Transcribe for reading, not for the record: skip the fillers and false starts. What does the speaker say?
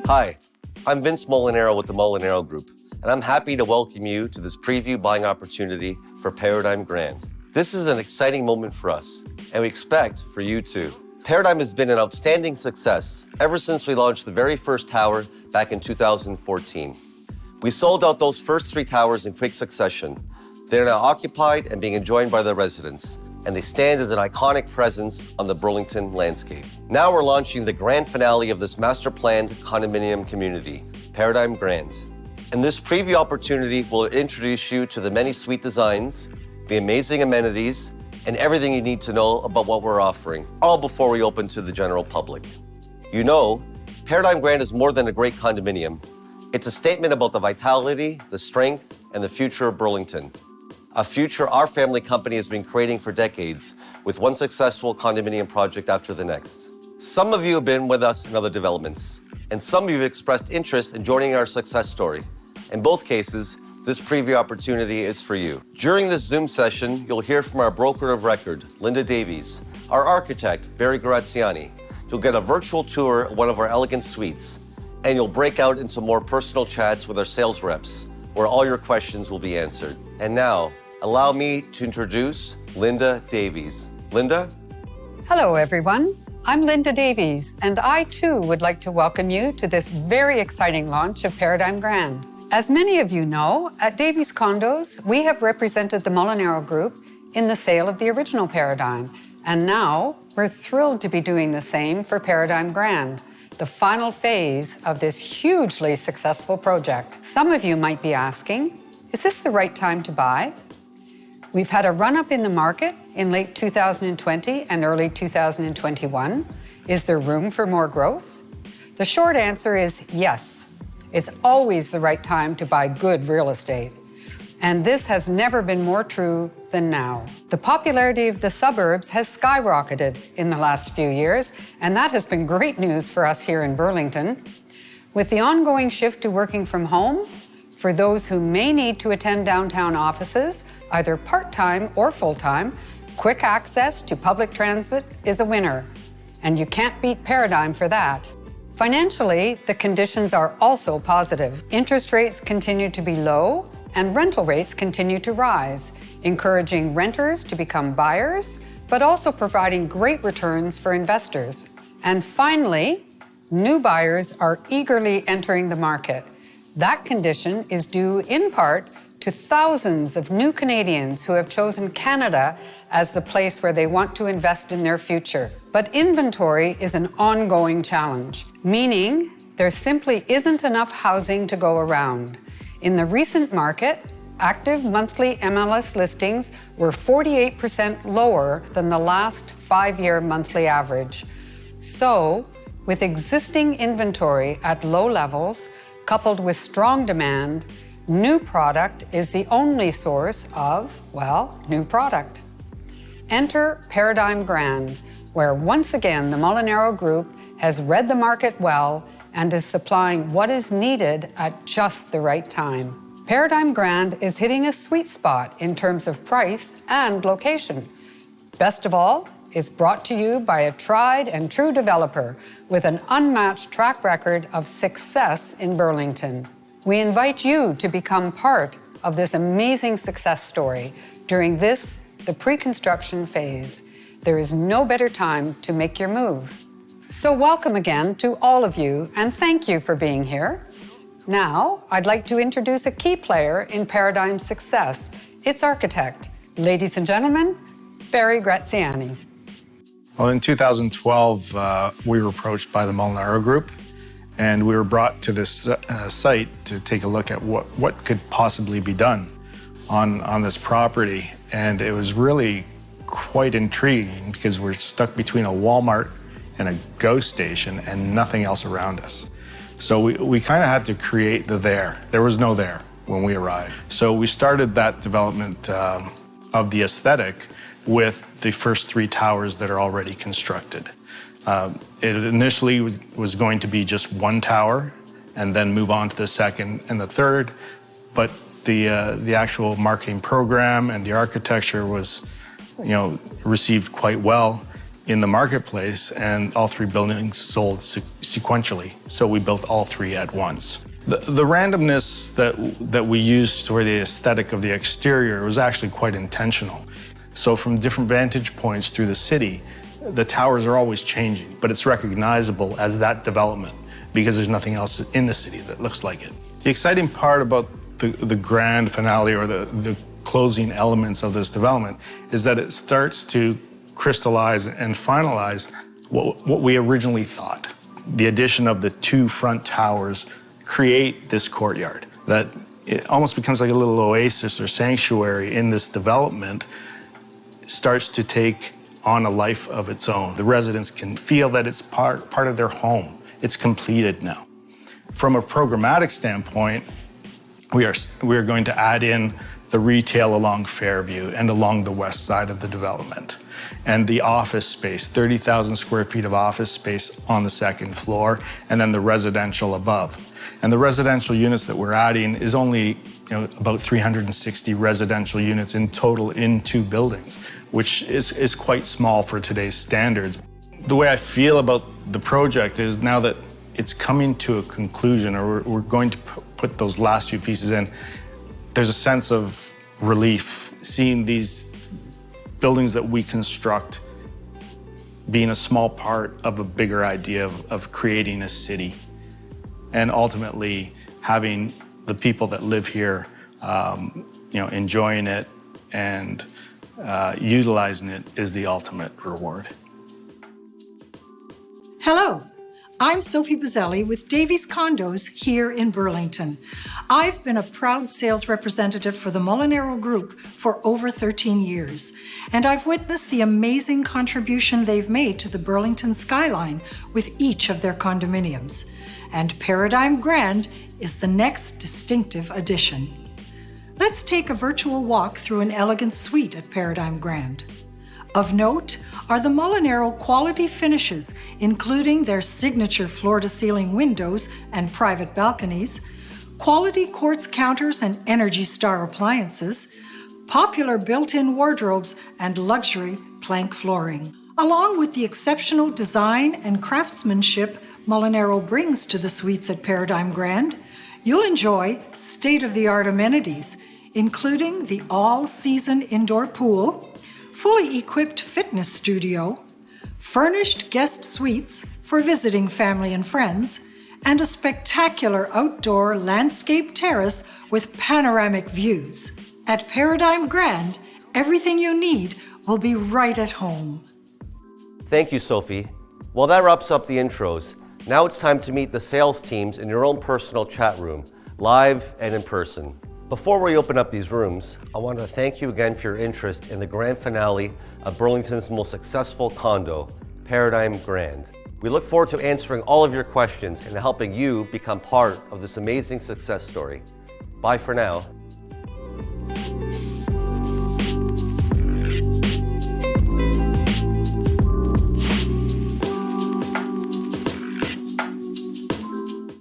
Hi, I'm Vince Molinaro with the Molinaro Group, and I'm happy to welcome you to this preview buying opportunity for Paradigm Grand. This is an exciting moment for us, and we expect for you too. Paradigm has been an outstanding success ever since we launched the very first tower back in 2014. We sold out those first 3 towers in quick succession. They're now occupied and being enjoyed by the residents, and they stand as an iconic presence on the Burlington landscape. Now we're launching the grand finale of this master-planned condominium community, Paradigm Grand. And this preview opportunity will introduce you to the many suite designs, the amazing amenities, and everything you need to know about what we're offering, all before we open to the general public. You know, Paradigm Grand is more than a great condominium. It's a statement about the vitality, the strength, and the future of Burlington. A future our family company has been creating for decades, with one successful condominium project after the next. Some of you have been with us in other developments, and some of you have expressed interest in joining our success story. In both cases, this preview opportunity is for you. During this Zoom session, you'll hear from our broker of record, Linda Davies, our architect, Barry Graziani. You'll get a virtual tour of one of our elegant suites, and you'll break out into more personal chats with our sales reps, where all your questions will be answered. And now, allow me to introduce Linda Davies. Linda? Hello, everyone. I'm Linda Davies, and I too would like to welcome you to this very exciting launch of Paradigm Grand. As many of you know, at Davies Condos, we have represented the Molinaro Group in the sale of the original Paradigm, and now we're thrilled to be doing the same for Paradigm Grand, the final phase of this hugely successful project. Some of you might be asking, is this the right time to buy? We've had a run-up in the market in late 2020 and early 2021. Is there room for more growth? The short answer is yes. It's always the right time to buy good real estate. And this has never been more true than now. The popularity of the suburbs has skyrocketed in the last few years, and that has been great news for us here in Burlington. With the ongoing shift to working from home, for those who may need to attend downtown offices, either part-time or full-time, quick access to public transit is a winner, and you can't beat Paradigm for that. Financially, the conditions are also positive. Interest rates continue to be low, and rental rates continue to rise, encouraging renters to become buyers, but also providing great returns for investors. And finally, new buyers are eagerly entering the market. That condition is due in part to thousands of new Canadians who have chosen Canada as the place where they want to invest in their future. But inventory is an ongoing challenge, meaning there simply isn't enough housing to go around. In the recent market, active monthly MLS listings were 48% lower than the last 5-year monthly average. So, with existing inventory at low levels, coupled with strong demand, new product is the only source of, well, new product. Enter Paradigm Grand, where once again the Molinaro Group has read the market well and is supplying what is needed at just the right time. Paradigm Grand is hitting a sweet spot in terms of price and location. Best of all, it's brought to you by a tried and true developer with an unmatched track record of success in Burlington. We invite you to become part of this amazing success story during this, the pre-construction phase. There is no better time to make your move. So welcome again to all of you, and thank you for being here. Now, I'd like to introduce a key player in Paradigm's success, its architect. Ladies and gentlemen, Barry Graziani. Well, in 2012, we were approached by the Molinaro Group, and we were brought to this site to take a look at what could possibly be done on this property. And it was really quite intriguing because we're stuck between a Walmart and a GO station and nothing else around us. So we kind of had to create the there. There was no there when we arrived. So we started that development of the aesthetic with the first 3 towers that are already constructed. It initially was going to be just 1 tower and then move on to the second and the third, but the actual marketing program and the architecture was received quite well in the marketplace, and all 3 buildings sold sequentially. So we built all 3 at once. The randomness that we used for the aesthetic of the exterior was actually quite intentional. So from different vantage points through the city, the towers are always changing, but it's recognizable as that development because there's nothing else in the city that looks like it. The exciting part about the grand finale, or the closing elements of this development, is that it starts to crystallize and finalize what we originally thought. The addition of the 2 front towers create this courtyard that it almost becomes like a little oasis or sanctuary in this development. It starts to take on a life of its own. The residents can feel that it's part of their home. It's completed now. From a programmatic standpoint, we are going to add in the retail along Fairview and along the west side of the development, and the office space, 30,000 square feet of office space on the 2nd floor, and then the residential above. And the residential units that we're adding is only about 360 residential units in total in 2 buildings, which is quite small for today's standards. The way I feel about the project is, now that it's coming to a conclusion, or we're going to put those last few pieces in, there's a sense of relief seeing these buildings that we construct being a small part of a bigger idea of creating a city, and ultimately having the people that live here enjoying it and utilizing it is the ultimate reward. Hello, I'm Sophie Buzzelli with Davies Condos here in Burlington. I've been a proud sales representative for the Molinaro Group for over 13 years, and I've witnessed the amazing contribution they've made to the Burlington skyline with each of their condominiums. And Paradigm Grand is the next distinctive addition. Let's take a virtual walk through an elegant suite at Paradigm Grand. Of note are the Molinaro quality finishes, including their signature floor-to-ceiling windows and private balconies, quality quartz counters and Energy Star appliances, popular built-in wardrobes, and luxury plank flooring. Along with the exceptional design and craftsmanship Molinaro brings to the suites at Paradigm Grand, you'll enjoy state-of-the-art amenities, including the all-season indoor pool, fully equipped fitness studio, furnished guest suites for visiting family and friends, and a spectacular outdoor landscape terrace with panoramic views. At Paradigm Grand, everything you need will be right at home. Thank you, Sophie. Well, that wraps up the intros. Now it's time to meet the sales teams in your own personal chat room, live and in person. Before we open up these rooms, I want to thank you again for your interest in the grand finale of Burlington's most successful condo, Paradigm Grand. We look forward to answering all of your questions and helping you become part of this amazing success story. Bye for now.